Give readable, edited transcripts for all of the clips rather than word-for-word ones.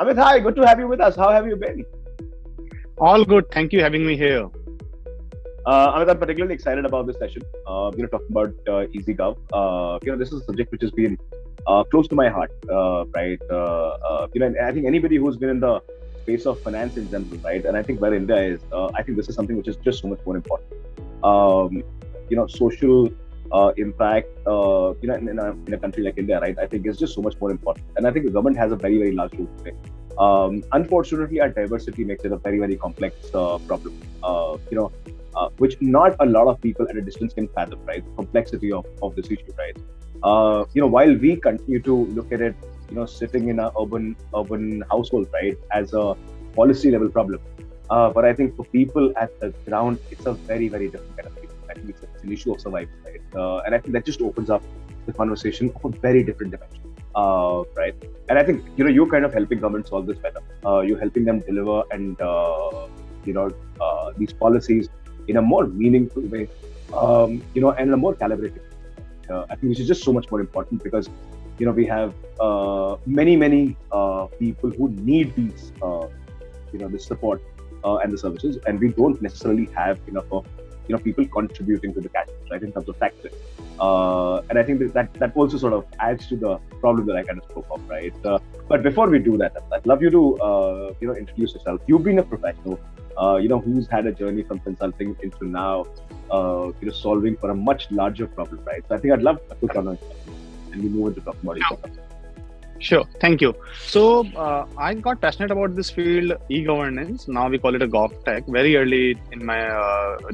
Amit, hi, good to have you with us. How have you been? All good. Thank you having me here. Amit, I'm particularly excited about this session. Talking about EasyGov. This is a subject which has been close to my heart, right? And I think anybody who's been in the space of finance in general, right? And I think where India is, I think this is something which is just so much more important. Um, Social impact, in a country like India, right? I think is just so much more important. And I think the government has a very, very large role to play. Unfortunately, our diversity makes it a very, very complex problem. Which not a lot of people at a distance can fathom, right? Complexity of this issue, right? While we continue to look at it, sitting in a urban household, right, as a policy level problem. But I think for people at the ground, it's a very, very different kind of thing. I think it's an issue of survival, right? And I think that just opens up the conversation of a very different dimension, right? And I think you're kind of helping government solve this better. You're helping them deliver and these policies in a more meaningful way, and in a more calibrated. I think which is just so much more important because we have many people who need these this support and the services, and we don't necessarily have enough of people contributing to the cash, right, in terms of taxes. And I think that also sort of adds to the problem that I kind of spoke of, right? But before we do that, I'd love you to introduce yourself. You've been a professional, who's had a journey from consulting into now, solving for a much larger problem, right? So I think I'd love a quick on and we move into talking about Sure. each other. Sure. Thank you. So I got passionate about this field, e-governance. Now we call it a GovTech. Very early in my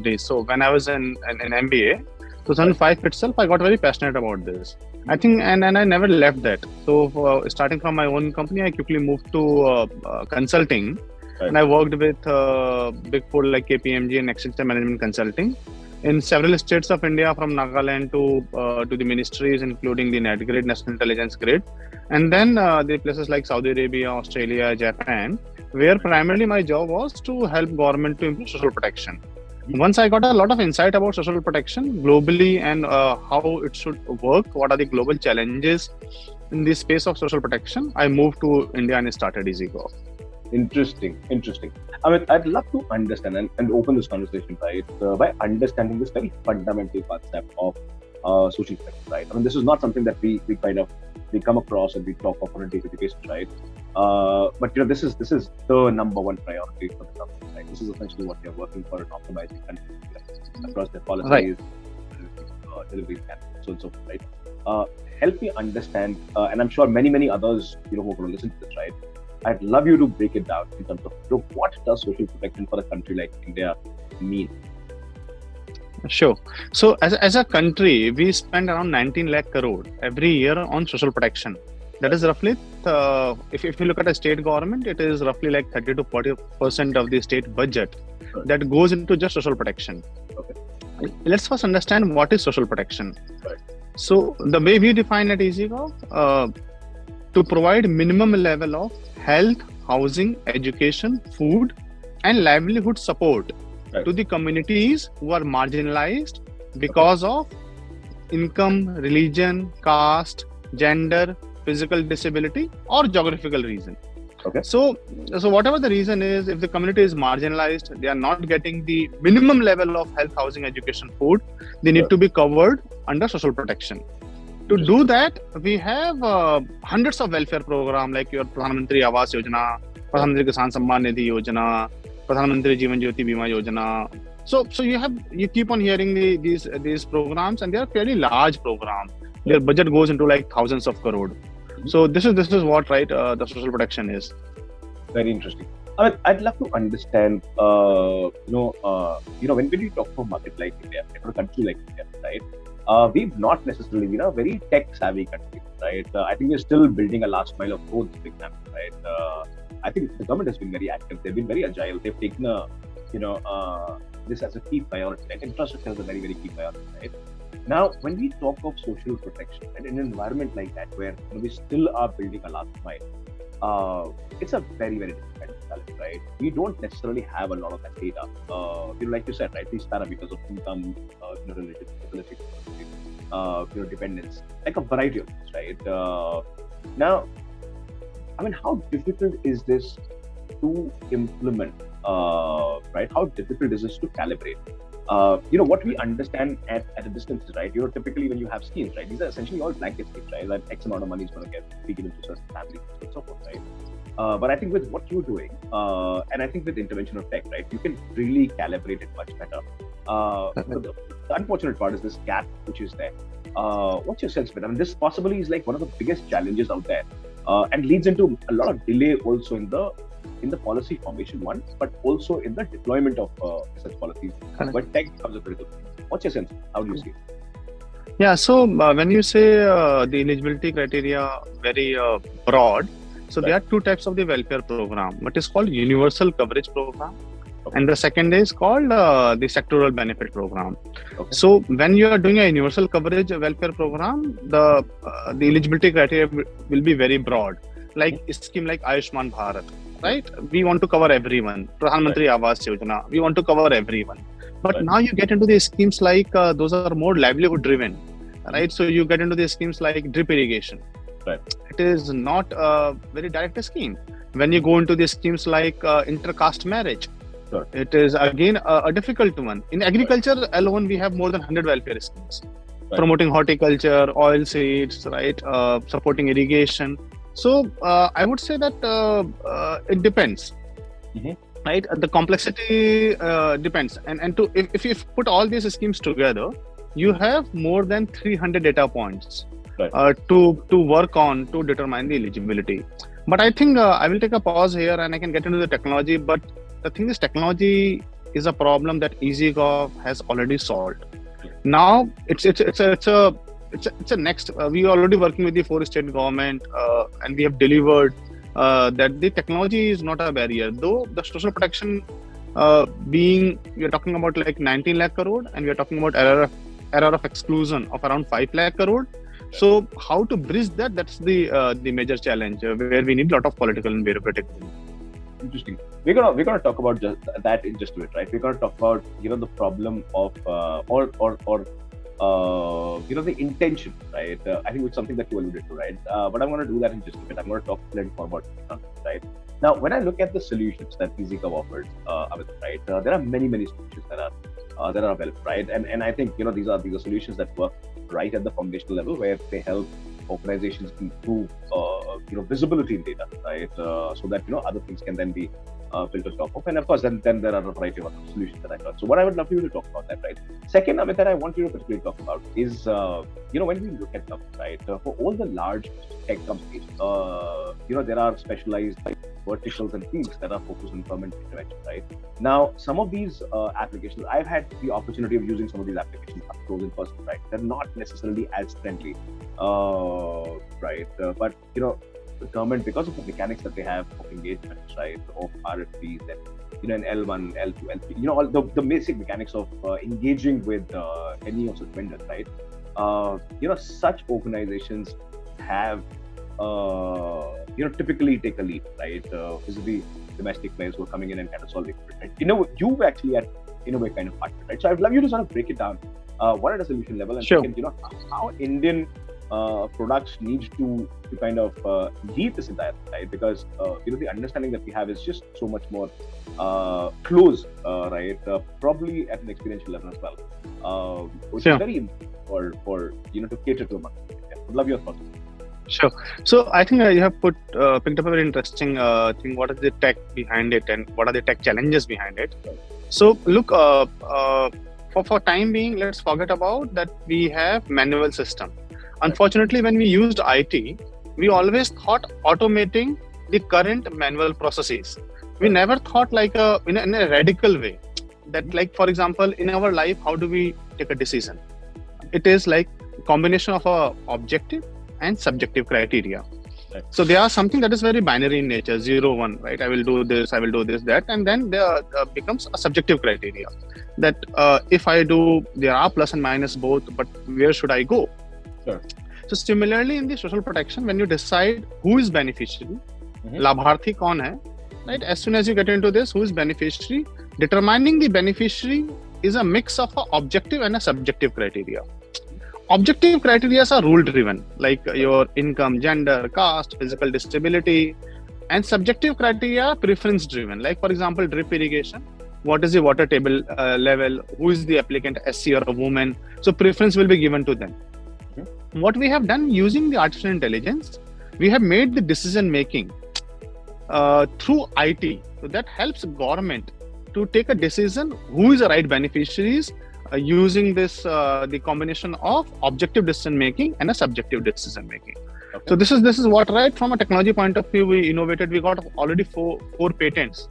days. So when I was in MBA, Right. 2005 itself, I got very passionate about this. I think, and I never left that. So starting from my own company, I quickly moved to consulting, Right. and I worked with big four like KPMG and Accenture Management Consulting in several states of India, from Nagaland to the ministries, including the NET grid, National Intelligence Grid, and then the places like Saudi Arabia, Australia, Japan, where primarily my job was to help government to improve social protection. Once I got a lot of insight about social protection globally and how it should work, what are the global challenges in the space of social protection, I moved to India and started EasyGov. Interesting. I mean, I'd love to understand and open this conversation, right, by understanding this very fundamental concept of social protection, right? I mean, this is not something that we kind of we come across and we talk of on a day-to-day basis, right? But this is the number one priority for the company, right? This is essentially what they're working for and optimizing countries, right? Across their Right. policies, delivery plans, so and so forth, right? Uh, Help me understand, and I'm sure many others, who are going to listen to this, right? I'd love you to break it down in terms of what does social protection for a country like India mean? Sure. So as a country, we spend around 19 lakh crore every year on social protection. That is roughly, if you look at a state government, it is roughly like 30 to 40% of the state budget Right. that goes into just social protection. Okay. Let's first understand what is social protection. Right. So the way we define it is, to provide minimum level of health, housing, education, food, and livelihood support Right. to the communities who are marginalized Okay. because of income, religion, caste, gender, physical disability, or geographical reason. Okay. So whatever the reason is, if the community is marginalized, they are not getting the minimum level of health, housing, education, food, they need Right. to be covered under social protection. To do that, we have hundreds of welfare programs like your Pradhan Mantri Awas Yojana, Pradhan Mantri Kisan Samman Nidhi Yojana, Pradhan Mantri Jeevan Jyoti Bima Yojana. So you keep on hearing these programs, and they are fairly large programs. Their budget goes into like thousands of crore. So this is what, right, the social protection is. Very interesting. I mean, I'd love to understand, when we talk about a market like India, or a country like India, right? We've not necessarily been a very tech-savvy country, right? I think we're still building a last mile of roads, for example, right? I think the government has been very active. They've been very agile. They've taken this as a key priority. Right? Infrastructure is a very, very key priority, right? Now, when we talk of social protection and in an environment like that, where we still are building a last mile, it's a very, very different kind of challenge, right? We don't necessarily have a lot of that data. Like you said, right? These parameters of income, religion, ability, dependence, like a variety of things, right? Now, I mean, how difficult is this to implement? Right? How difficult is this to calibrate? What we understand at a distance is, right, typically when you have schemes, right, these are essentially all blanket schemes, right, that X amount of money is going to be given to certain families and so forth, right? But I think with what you're doing, and I think with intervention of tech, right, you can really calibrate it much better. The unfortunate part is this gap which is there. What's your sense of it? I mean, this possibly is like one of the biggest challenges out there, and leads into a lot of delay also in the policy formation one, but also in the deployment of such policies. But tech becomes a critical thing. What's your sense? How do you see it? Yeah, so when you say the eligibility criteria very broad, so there are two types of the welfare program. What is called universal coverage program, and the second is called the sectoral benefit program. Okay. So when you are doing a universal coverage welfare program, the eligibility criteria will be very broad, like a scheme like Ayushman Bharat, right? We want to cover everyone. Pradhan Mantri Awas Yojana, we want to cover everyone. But now you get into the schemes like those are more livelihood driven, right? So you get into the schemes like drip irrigation. Right. It is not a very direct scheme. When you go into the schemes like intercaste marriage, sure, it is again a difficult one. In agriculture alone, we have more than 100 welfare schemes, promoting horticulture, oil seeds, right? Supporting irrigation. So I would say that it depends, right? The complexity depends, and if you put all these schemes together, you have more than 300 data points to work on to determine the eligibility. But I think I will take a pause here and I can get into the technology. But the thing is, technology is a problem that EasyGov has already solved. Now it's a next. We are already working with the 4 state government, and we have delivered that the technology is not a barrier. Though the social protection we are talking about like 19 lakh crore, and we are talking about error of exclusion of around 5 lakh crore. So how to bridge that? That's the major challenge where we need a lot of political and bureaucratic. Interesting. We're gonna talk about just that in just a bit, right? We're gonna talk about the problem of the intention, right? I think it's something that you alluded to, right? But I'm gonna do that in just a bit. I'm gonna talk a little more about it, right? Now, when I look at the solutions that EasyGov offers, Amit, right? There are many solutions that are available, right? And I think these are solutions that work right at the foundational level, where they help organizations improve visibility in data, right? So that other things can then be built on top of, and of course then there are a variety of other solutions that I thought. So what I would love for you to talk about that, right? Second, Amit, that I want you to particularly talk about is when we look at them, right? For all the large tech companies, there are specialized verticals and fields that are focused on government intervention, right? Now, some of these applications, I've had the opportunity of using some of these applications up close in person, right? They're not necessarily as friendly, right? But the government, because of the mechanics that they have of engagement, right, of RFPs and an L1, L2, L3, all the basic mechanics of engaging with any of such vendors, right? Such organizations have typically take a lead, right? Vis-a-vis domestic players who are coming in and kind of solving it, right? You've actually had in a way kind of partner, right? So I'd love you to sort of break it down, one at a solution level, and sure, second, how Indian products need to kind of lead this entire thing, right? Because the understanding that we have is just so much more close, right? Probably at an experiential level as well, which is very important for to cater to a market. Yeah. Would love your thoughts. Sure. So I think you have picked up a very interesting thing. What is the tech behind it, and what are the tech challenges behind it? So look, for time being, let's forget about that. We have manual system. Unfortunately, when we used IT, we always thought automating the current manual processes. We never thought like in a radical way. That, like, for example, in our life, how do we take a decision? It is like a combination of a objective and subjective criteria. Right. So they are something that is very binary in nature, 0, 1, right? I will do this, that, and then there becomes a subjective criteria that if I do, there are plus and minus both, but where should I go? Sure. So similarly, in the social protection, when you decide who is beneficiary, labharthi kaun hai, right? As soon as you get into this, who is beneficiary, determining the beneficiary is a mix of a objective and a subjective criteria. objective criteria are rule driven, like your income, gender, caste, physical disability, and subjective criteria are preference driven, like for example drip irrigation. What is the water table level? Who is the applicant, SC or a woman? So preference will be given to them. What we have done using the artificial intelligence, we have made the decision making through IT. So that helps government to take a decision who is the right beneficiaries using this the combination of objective decision making and a subjective decision making. Okay. So this is what, right, from a technology point of view, we innovated. We got already four patents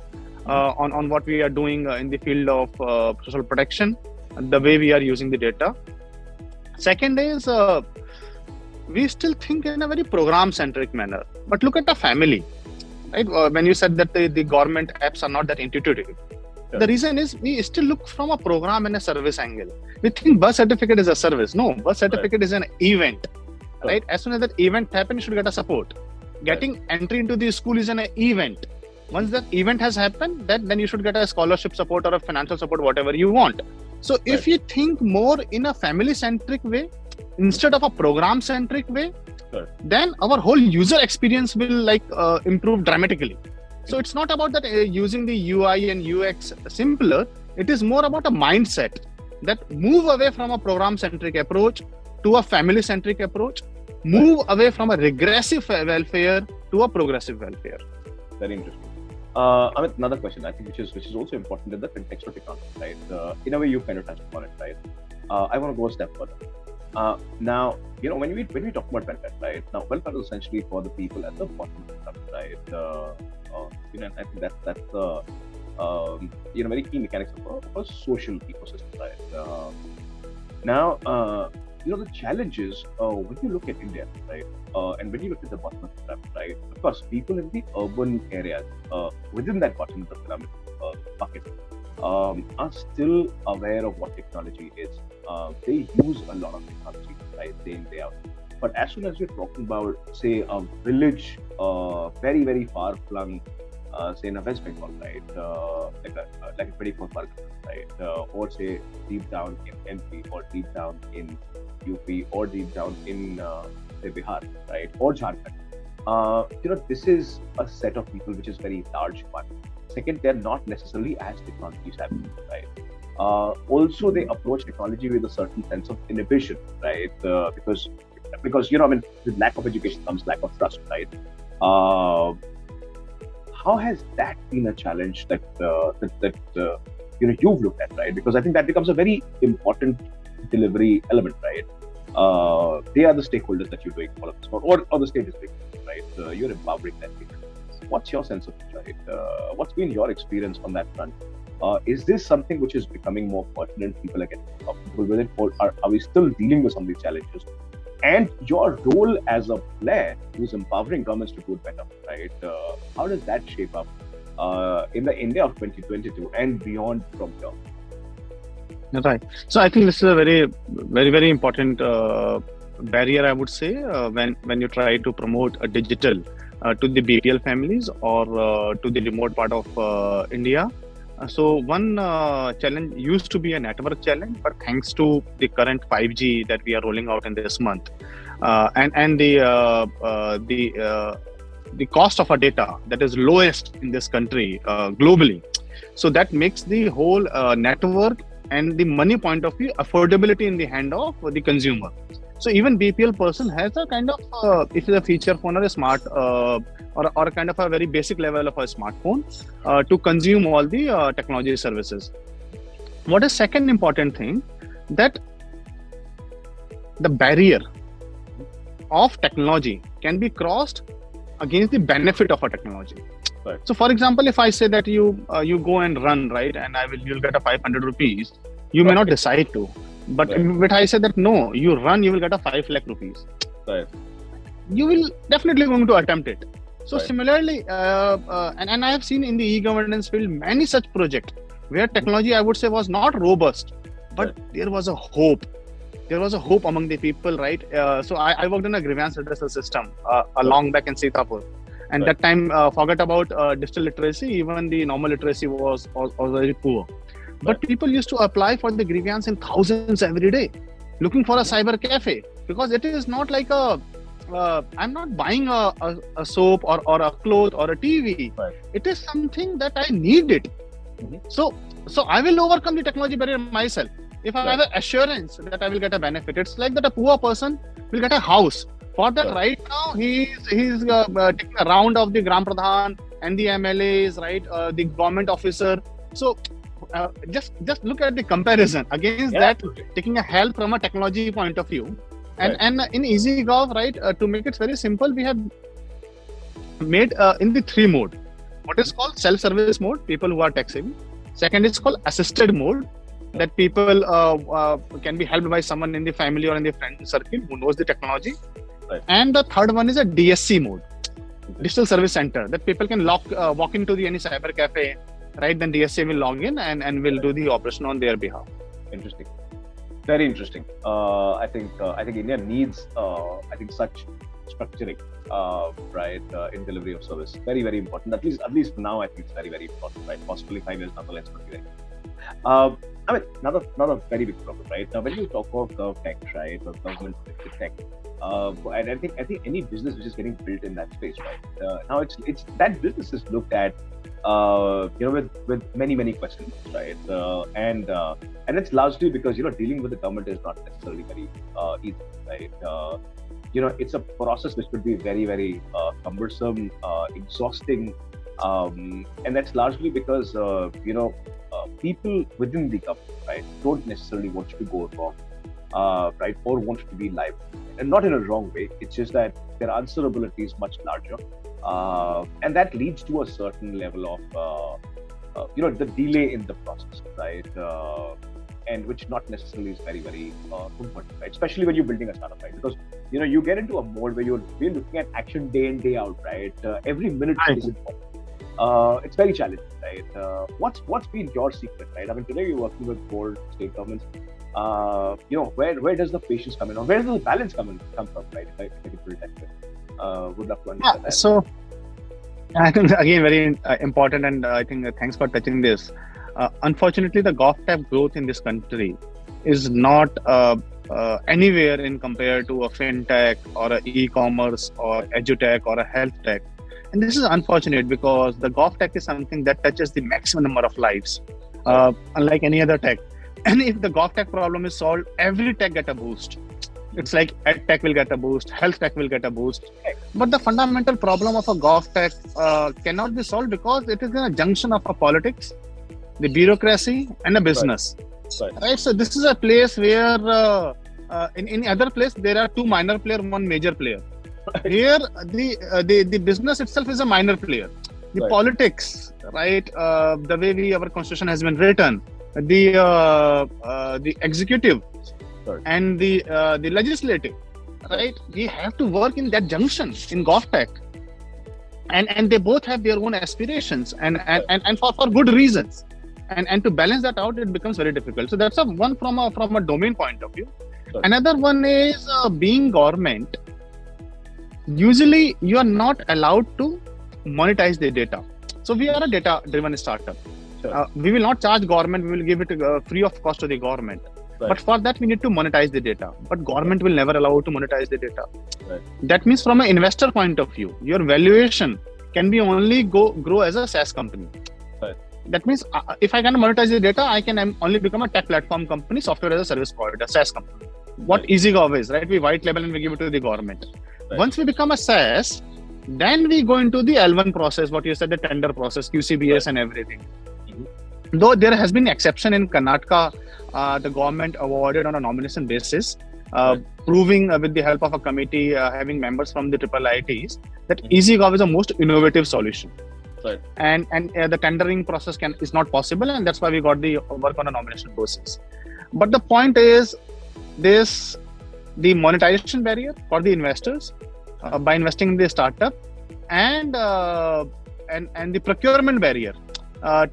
on what we are doing in the field of social protection, the way we are using the data. Second is we still think in a very program centric manner, but look at the family, right? When you said that the government apps are not that intuitive, the reason is we still look from a program and a service angle. We think birth certificate is a service. No, birth certificate is an event, right? As soon as that event happens, you should get a support. Getting entry into the school is an event. Once that event has happened, then you should get a scholarship support or a financial support, whatever you want. So if you think more in a family centric way instead of a program centric way, then our whole user experience will improve dramatically. So it's not about that using the UI and UX simpler. It is more about a mindset that move away from a program centric approach to a family centric approach, move away from a regressive welfare to a progressive welfare. Very interesting. Amit, another question, I think, which is also important in the context of technology, right? In a way, you kind of touched upon it, right? I want to go a step further. Now, when we talk about welfare, right? Now, welfare is essentially for the people at the bottom of the structure, right? I think that's the very key mechanics of a social ecosystem, right? Now, the challenge is when you look at India, right, and when you look at the bottom of the pyramid, right, of course, people in the urban areas within that bottom of the pyramid bucket are still aware of what technology is. They use a lot of technology, right, day in, day out. But as soon as you're talking about, say, a village very, very far flung, say in a West Bengal, right, like a 24 Parganas, right, or say deep down in MP, or deep down in UP, or deep down in say Bihar, right, or Jharkhand. This is a set of people which is very large one. Second, they're not necessarily as technology savvy, right? Also, they approach technology with a certain sense of inhibition, right? Because with lack of education comes lack of trust, right? How has that been a challenge that you've looked at, right? Because I think that becomes a very important delivery element, right? They are the stakeholders that you're doing all of this for, or the state is doing, right? You're empowering them. What's your sense of it, right? What's been your experience on that front? Is this something which is becoming more pertinent? People are getting comfortable with it, or are we still dealing with some of these challenges? And your role as a player who's empowering governments to do it better, right? How does that shape up in the India of 2022 and beyond from here? Right. So I think this is a very, very, very important barrier, I would say, when you try to promote a digital to the BPL families or to the remote part of India. So one challenge used to be a network challenge, but thanks to the current 5G that we are rolling out in this month, and the cost of our data that is lowest in this country globally, so that makes the whole network and the money point of view affordability in the hand of the consumer. So even BPL person has a kind of if it's a feature phone or a smart or kind of a very basic level of a smartphone to consume all the technology services. What is second important thing, that the barrier of technology can be crossed against the benefit of a technology. Right. So for example, if I say that you go and run, right, and you'll get a 500 rupees, you may not decide to. But if I say that no, you run, you will get a 5 lakh rupees. Right. You will definitely going to attempt it. So similarly, and I have seen in the e-governance field many such projects where technology, I would say, was not robust, but there was a hope. There was a hope among the people, right? So I worked in a grievance redressal system a long back in Sitapur. And that time, forget about digital literacy, even the normal literacy was very poor. But people used to apply for the grievance in thousands every day. looking for a cyber cafe, because it is not like I'm not buying a soap or a cloth or a TV. Right. It is something that I need it. So I will overcome the technology barrier myself. If I have an assurance that I will get a benefit, it's like that a poor person will get a house. For that, right now, he's taking a round of the Gram Pradhan and the MLAs, right? The government officer. So just look at the comparison against that, taking a help from a technology point of view. And in EasyGov, right, to make it very simple, we have made in the 3 mode. What is called self-service mode, people who are tech savvy. Second is called assisted mode, that people can be helped by someone in the family or in the friend circle who knows the technology. Right. And the third one is a DSC mode, digital service center, that people can walk into any cyber cafe, right? Then DSC will log in and will do the operation on their behalf. Interesting. Very interesting. I think India needs such structuring, right, in delivery of service. Very, very important. At least now, I think it's very, very important, right? Possibly 5 years down the line, it's going to be right. I mean, another very big problem, right? Now, when you talk about tech, right, or government tech, and I think any business which is getting built in that space, right? Now it's that business is looked at, with many questions, right? And it's largely because dealing with the government is not necessarily very easy, right? It's a process which could be very, very cumbersome, exhausting, and that's largely because people within the government, right, don't necessarily want you to go wrong, right, or want you to be live, and not in a wrong way. It's just that their answerability is much larger, and that leads to a certain level of the delay in the process, right, and which not necessarily is very, very comfortable, right? Especially when you're building a startup, right? Because you get into a mode where you're looking at action day in, day out, right? Every minute is important. It's very challenging, right? What's been your secret, right? I mean, today you're working with 4 state governments. Where does the patience come in, or where does the balance come from, right? If I could put it that way. Would love to understand that. So I think again very important, and I think thanks for touching this. Unfortunately, the GovTech growth in this country is not anywhere in compared to a fintech or a e-commerce or edutech or a health tech. And this is unfortunate because the GovTech is something that touches the maximum number of lives, unlike any other tech. And if the GovTech problem is solved, every tech get a boost. It's like EdTech will get a boost, health tech will get a boost. But the fundamental problem of a GovTech cannot be solved because it is in a junction of a politics, the bureaucracy, and a business. Right? So this is a place where in any other place there are 2 minor players, 1 major player. Here the business itself is a minor player. The politics, right? The way our constitution has been written, the executive and the legislative, right? We have to work in that junction in GovTech, and they both have their own aspirations and for good reasons. And to balance that out, it becomes very difficult. So that's one from a domain point of view. Another one is being government. Usually, you are not allowed to monetize the data. So we are a data-driven startup. We will not charge government. We will give it free of cost to the government. But for that, we need to monetize the data. But government will never allow you to monetize the data. That means from an investor point of view, your valuation can be only grow as a SaaS company. That means if I can monetize the data, I can only become a tech platform company, software as a service provider, SaaS company. What EasyGov is, right? We white label and we give it to the government. Once we become a SaaS, then we go into the L1 process, what you said, the tender process, QCBS and everything. Though there has been exception in Karnataka, the government awarded on a nomination basis, proving with the help of a committee having members from the triple IITs that EasyGov is the most innovative solution. And the tendering process is not possible, and that's why we got the work on a nomination basis. But the point is the monetization barrier for the investors by investing in the startup, and the procurement barrier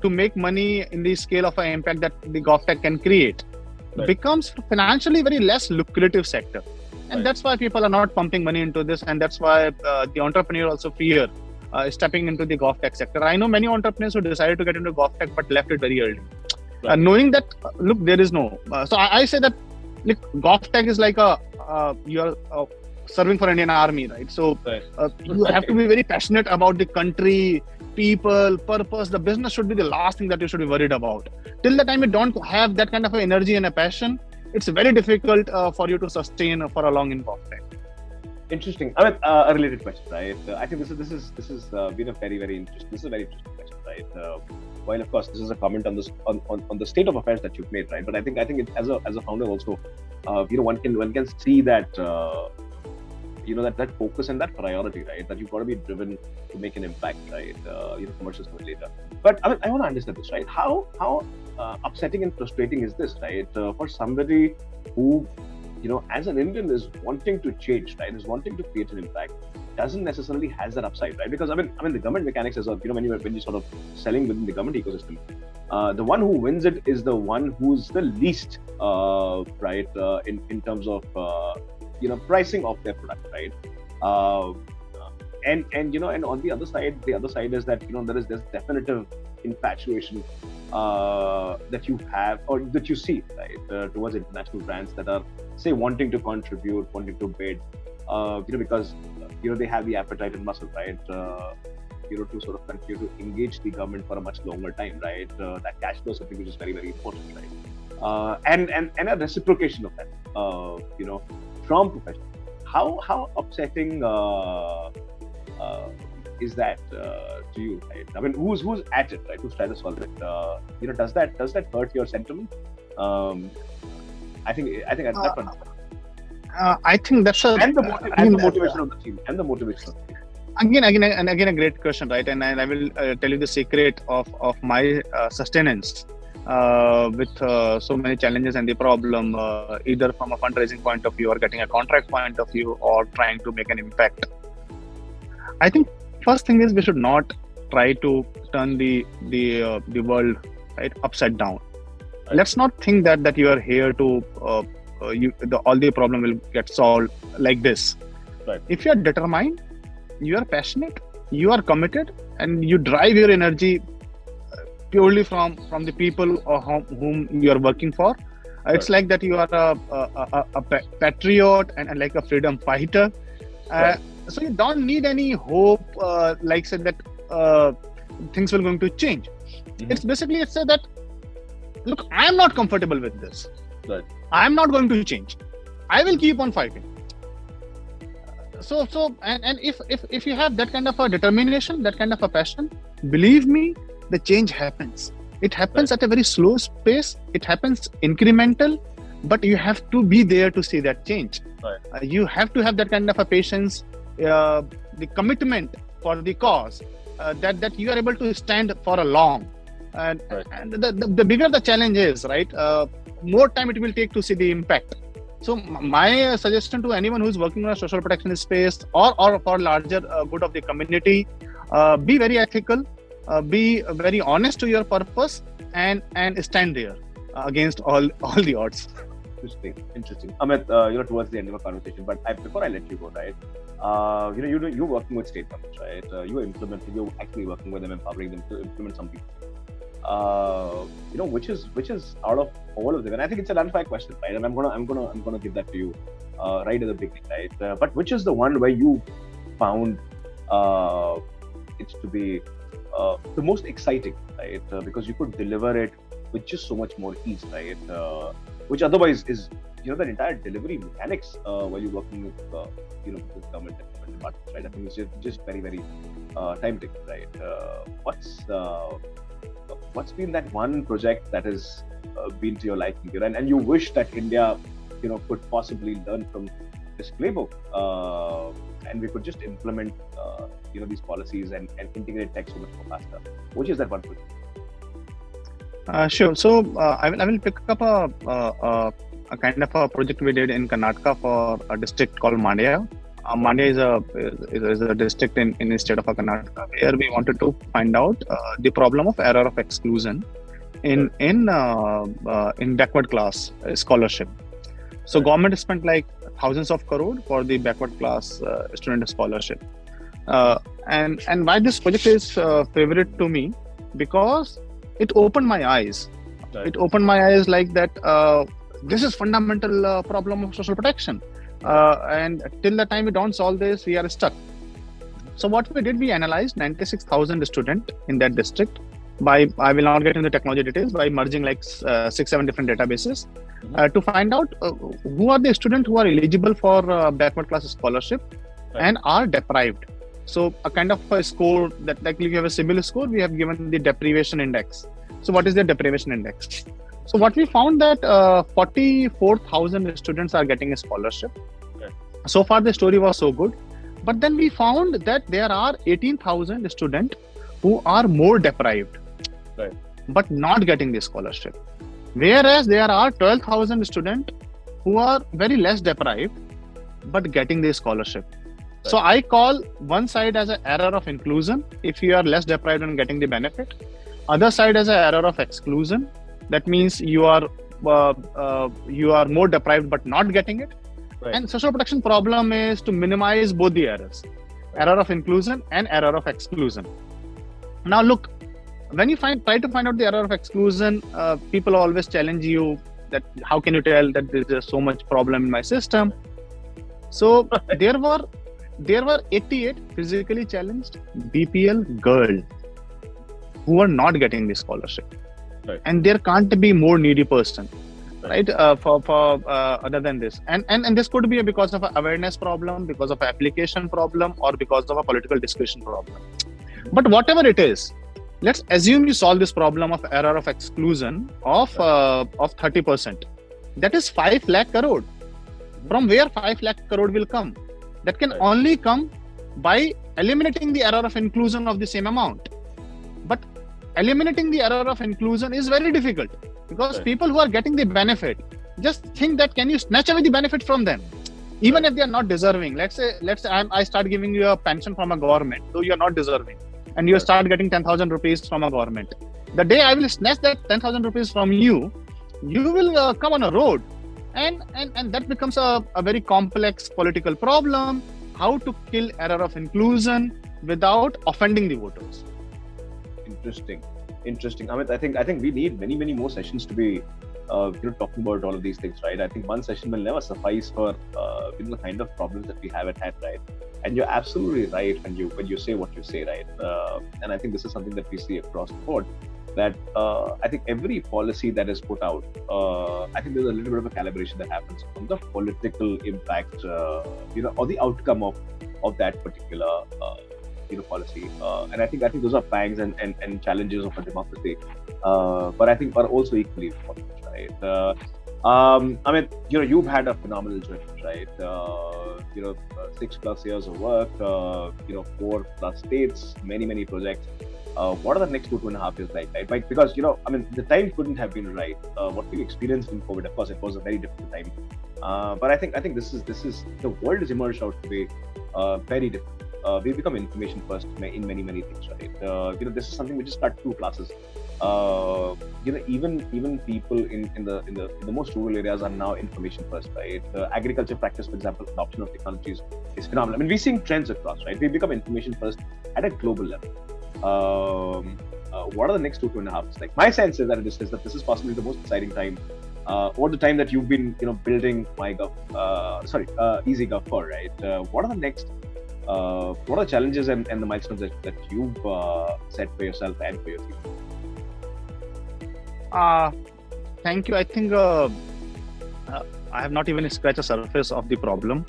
to make money in the scale of an impact that the GovTech can create becomes financially very less lucrative sector. And that's why people are not pumping money into this, and that's why the entrepreneur also fear stepping into the GovTech sector. I know many entrepreneurs who decided to get into GovTech but left it very early, knowing that look, there is no. So I say that like GovTech is like you're serving for Indian Army, right? So you have to be very passionate about the country, people, purpose. The business should be the last thing that you should be worried about. Till the time you don't have that kind of energy and a passion, it's very difficult for you to sustain for a long in GovTech. Interesting. I mean, a related question, right? I think this is been a very interesting. This is a very interesting question, right? While of course this is a comment on this on the state of affairs that you've made, right? But I think it, as a founder also, one can see that that focus and that priority, right? That you've got to be driven to make an impact, right? Commercials come later. But I mean, I want to understand this, right? How upsetting and frustrating is this, right? For somebody who, as an Indian is wanting to change, right? Is wanting to create an impact, doesn't necessarily has that upside, right? Because I mean, the government mechanics is, when you sort of selling within the government ecosystem, the one who wins it is the one who's the least, right? In terms of pricing of their product, right? And on the other side is that there's definitive infatuation that you have or that you see, right, towards international brands that are, say, wanting to contribute, wanting to bid, because they have the appetite and muscle, right, to sort of continue to engage the government for a much longer time, right? That cash flow is something which is very important, right? And a reciprocation of that, from professionals. How upsetting is that to you, right? I mean, who's at it, right? Who's trying to solve it? Does that hurt your sentiment? I think at that point. I think that's the motivation of the team. Again, a great question, right? And I will tell you the secret of my sustenance with so many challenges and the problem, either from a fundraising point of view or getting a contract point of view or trying to make an impact. I think first thing is we should not try to turn the world, right, upside down. Right. Let's not think that you are here to all the problem will get solved like this. Right. If you are determined, you are passionate, you are committed, and you drive your energy purely from the people whom you are working for. Right. It's like that you are a patriot and like a freedom fighter. Right. So you don't need any hope, like said that things will going to change. Mm-hmm. It's said that, look, I am not comfortable with this. Right. I am not going to change. I will keep on fighting. So if you have that kind of a determination, that kind of a passion, believe me, the change happens. It happens at a very slow pace. It happens incremental, but you have to be there to see that change. Right. You have to have that kind of a patience, the commitment for the cause, that you are able to stand for a long. And the bigger the challenge is, right, more time it will take to see the impact. So my suggestion to anyone who's working in a social protection space or for larger good of the community, be very ethical, be very honest to your purpose, and stand there against all the odds. Interesting. Amit, towards the end of our conversation, but before I let you go, right, you're working with state governments, right? You're actually working with them, empowering them to implement some people. Which is out of all of them, and I think it's an unfair question, right? And I'm gonna give that to you right at the beginning, right? But which is the one where you found it to be the most exciting, right? Because you could deliver it with just so much more ease, right? Which otherwise is that entire delivery mechanics while you're working with with government departments, right? I think it's just very time taking, right? What's been that one project that has been to your liking, and you wish that India, could possibly learn from this playbook, and we could just implement, these policies and integrate tech so much more faster? Which is that one project? Sure. So I will pick up a kind of a project we did in Karnataka for a district called Mandya. Mandya is a district in the state of Karnataka, where we wanted to find out the problem of error of exclusion in backward class scholarship. So government spent like thousands of crore for the backward class student scholarship. And why this project is favorite to me, because it opened my eyes. Right. It opened my eyes like that this is fundamental problem of social protection. And till the time we don't solve this, we are stuck. So what we did, we analyzed 96,000 students in that district by, I will not get into technology details, by merging like 6-7 different databases to find out who are the students who are eligible for backward class scholarship and are deprived. So a kind of a score that, like if you have a CIBIL score, we have given the deprivation index. So what is the deprivation index? So what we found that 44,000 students are getting a scholarship. So far the story was so good. But then we found that there are 18,000 students who are more deprived, but not getting the scholarship. Whereas there are 12,000 students who are very less deprived, but getting the scholarship. So I call one side as an error of inclusion, if you are less deprived and getting the benefit. Other side as an error of exclusion. That means you are more deprived, but not getting it. And social protection problem is to minimize both the errors, error of inclusion and error of exclusion. Now look, when you try to find out the error of exclusion, people always challenge you that how can you tell that there is so much problem in my system? So there were 88 physically challenged BPL girls who are not getting the scholarship, and there can't be more needy person. Right, for other than this, and this could be because of an awareness problem, because of an application problem, or because of a political discussion problem. But whatever it is, let's assume you solve this problem of error of exclusion of 30%. That is 5 lakh crore. From where 5 lakh crore will come? That can only come by eliminating the error of inclusion of the same amount. But eliminating the error of inclusion is very difficult. Because people who are getting the benefit just think that can you snatch away the benefit from them, even if they are not deserving. Let's say I start giving you a pension from a government, though you are not deserving, and you start getting 10,000 rupees from a government. The day I will snatch that 10,000 rupees from you, you will come on a road, and that becomes a very complex political problem. How to kill error of inclusion without offending the voters? Interesting, Amit. I think we need many more sessions to be talking about all of these things, right? I think one session will never suffice for the kind of problems that we have at hand, right? And you're absolutely right when you say what you say, right? And I think this is something that we see across the board. That I think every policy that is put out, I think there's a little bit of a calibration that happens on the political impact, or the outcome of that particular. Policy, and I think those are pangs and challenges of a democracy, but I think are also equally important, right? I mean, you've had a phenomenal journey, right? 6+ years of work, 4+ states, many projects. What are the next 2.5 years like, right? Because the time couldn't have been right. What we experienced in COVID, of course, it was a very difficult time, but I think this is the world has emerged out to be very different. We've become information first in many things, right? This is something which is cut through classes. Even people in the most rural areas are now information first, right? Agriculture practice, for example, adoption of technologies is phenomenal. I mean, we're seeing trends across, right? We've become information first at a global level. What are the next 2.5 years like? My sense is that this is possibly the most exciting time, or the time that you've been building EasyGov for, right? What are the next? What are the challenges and the milestones that you've set for yourself and for your team? Thank you. I think I have not even scratched the surface of the problem,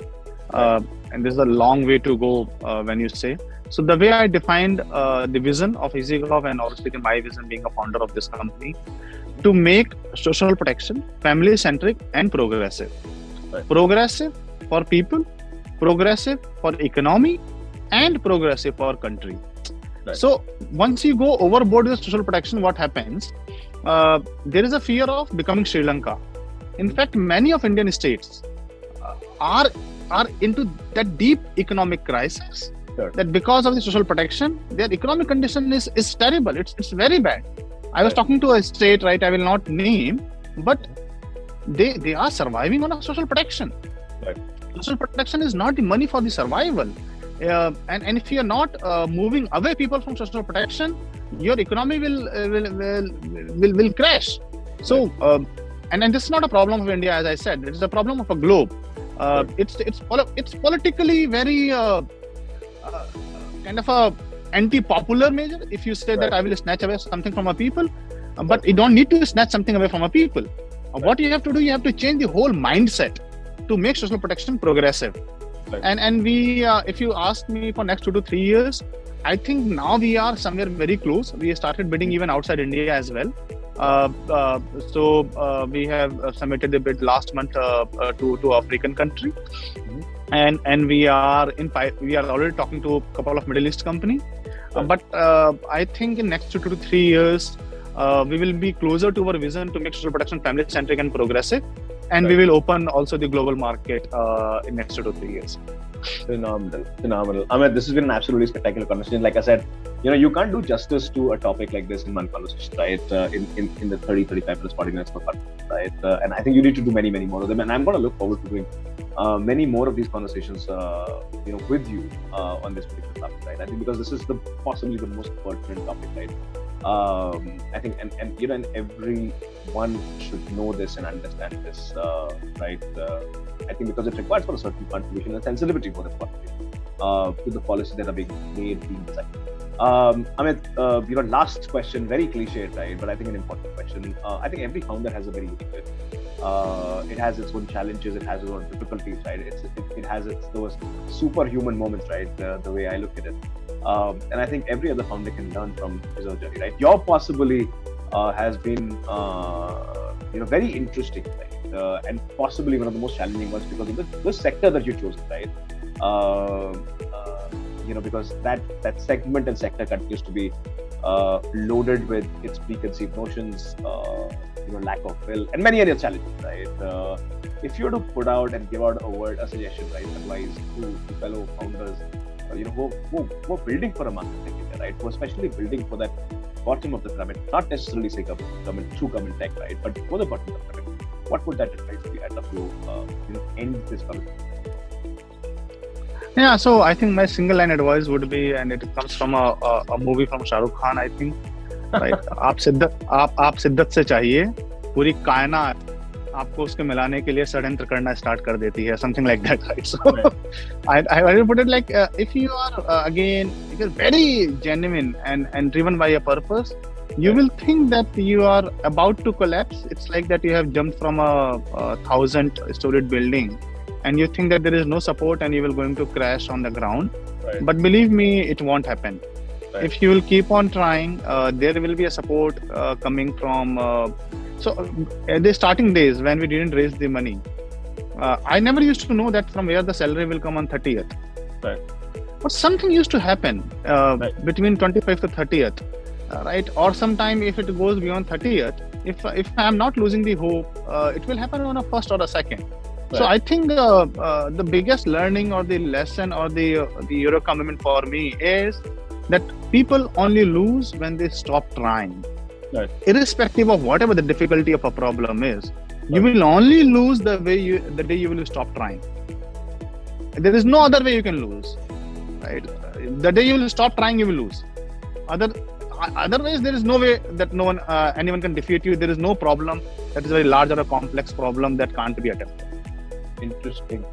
and there's a long way to go when you say. So the way I defined the vision of EasyGov, and obviously my vision being a founder of this company, to make social protection family-centric and progressive. Progressive for people, progressive for economy, and progressive for country. So once you go overboard with social protection, what happens? There is a fear of becoming Sri Lanka. In fact, many of Indian states are into that deep economic crisis, that because of the social protection, their economic condition is terrible. It's very bad. I was talking to a state, right? I will not name, but they are surviving on a social protection. Social protection is not the money for the survival, and if you are not moving away people from social protection, your economy will crash. So and this is not a problem of India, as I said. It is a problem of a globe. It's politically very kind of a anti-popular measure if you say that I will snatch away something from a people, but you don't need to snatch something away from a people. What you have to do, you have to change the whole mindset to make social protection progressive. Right. And we, if you ask me for next 2 to 3 years, I think now we are somewhere very close. We started bidding even outside India as well. So we have submitted the bid last month to African country, and we are already talking to a couple of Middle East company. But I think in next 2 to 3 years, we will be closer to our vision to make social protection family centric and progressive, and we will open also the global market in next 2 to 3 years. Phenomenal. Amit, this has been an absolutely spectacular conversation. Like I said, you can't do justice to a topic like this in one conversation, right? In the 30, 35 minutes, 40 minutes per conversation, right? And I think you need to do many, many more of them. And I'm going to look forward to doing many more of these conversations, with you on this particular topic, right? I think because this is possibly the most pertinent topic, right? I think, and everyone should know this and understand this, right? I think because it requires for a certain contribution and sensitivity for the contribution to the policies that are being designed. Amit, last question, very cliched, right? But I think an important question. I think every founder has a very unique way. It has its own challenges, it has its own difficulties, right? It has those superhuman moments, right? The way I look at it. And I think every other founder can learn from his own journey, right? Your possibly has been, very interesting, right? And possibly one of the most challenging ones because of the sector that you chose, right? Because that segment and sector continues to be loaded with its preconceived notions, lack of will, and many other challenges, right? If you were to put out and give out a suggestion, right, advice to fellow founders, who are building for a market like India, right? Who are especially building for that bottom of the pyramid, not necessarily say government tech, right? But for the bottom of the pyramid, what would that advice be? I'd love to, end this conversation. Yeah, so I think my single line advice would be, and it comes from a movie from Shah Rukh Khan, I think, right? आप शिद्दत से चाहिए, पूरी कायनात आपको उसके मिलाने के लिए षड्यंत्र करना स्टार्ट कर देती है, something like that, right? So I will put it like, if you are if you're very genuine and driven by a purpose, you will think that you are about to collapse. It's like that you have jumped from a 1,000-storied building and you think that there is no support and you will going to crash on the ground. Right. But believe me, it won't happen. Right. If you will keep on trying, there will be a support coming from at the starting days when we didn't raise the money, I never used to know that from where the salary will come on 30th. Right. But something used to happen between 25th to 30th, right? Or sometime if it goes beyond 30th, if I'm not losing the hope, it will happen on a first or a second. Right. So I think the biggest learning or the lesson or the Euro commitment for me is that people only lose when they stop trying. Right. Irrespective of whatever the difficulty of a problem is, you will only lose the day you will stop trying. There is no other way you can lose, right? The day you will stop trying, you will lose. Otherwise, there is no way that anyone can defeat you. There is no problem that is very large or a complex problem that can't be attempted. Interesting.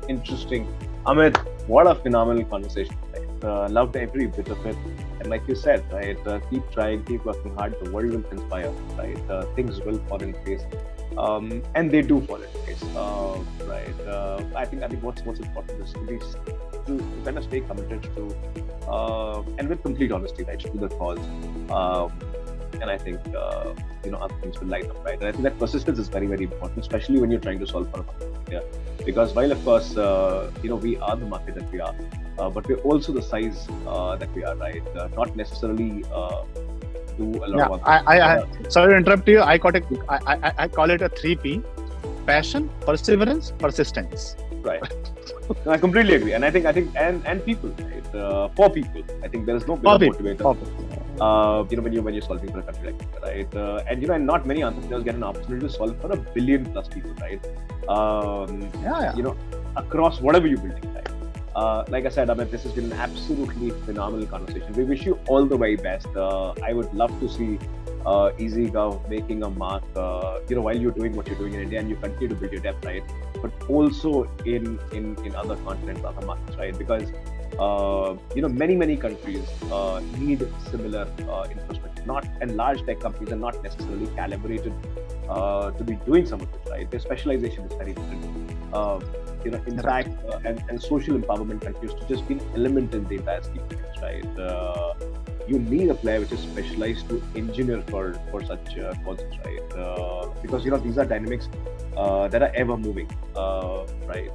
Amit, what a phenomenal conversation. Loved every bit of it. And like you said, right, keep trying, keep working hard. The world will conspire, right? Things will fall in place, and they do fall in place, right? I think what's important is to kind of stay committed to, and with complete honesty, right, to the cause. And I think other things will light up, right? And I think that persistence is very, very important, especially when you're trying to solve for a market. Yeah. Because while of course we are the market that we are, but we're also the size that we are, right? Not necessarily do a lot of. I sorry to interrupt you. I call it a 3P: passion, perseverance, persistence. Right. No, I completely agree, and I think and people, right? For people, I think there is no better motivator. When you're solving for a country like that, right? And not many entrepreneurs get an opportunity to solve for 1 billion plus people, right? Across whatever you're building, right? Like I said, Amit, this has been an absolutely phenomenal conversation. We wish you all the very best. I would love to see EasyGov making a mark, while you're doing what you're doing in India and you continue to build your depth, right? But also in other continents, other markets, right? Because many countries need similar infrastructure. Not, and large tech companies are not necessarily calibrated to be doing some of it, right? Their specialization is very different. In fact, and social empowerment continues to just be an element in the entire scheme, right? You need a player which is specialized to engineer for such causes, right? Because these are dynamics that are ever moving, right?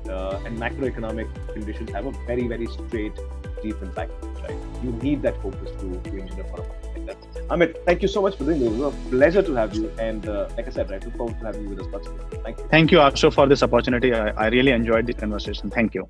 And macroeconomic conditions have a very, very straight, deep impact, right? You need that focus to engineer for a market like that. Amit, thank you so much for doing this. It was a pleasure to have you, and like I said, I look forward to having you with us. Thank you. Thank you, Ashu, for this opportunity. I really enjoyed the conversation. Thank you.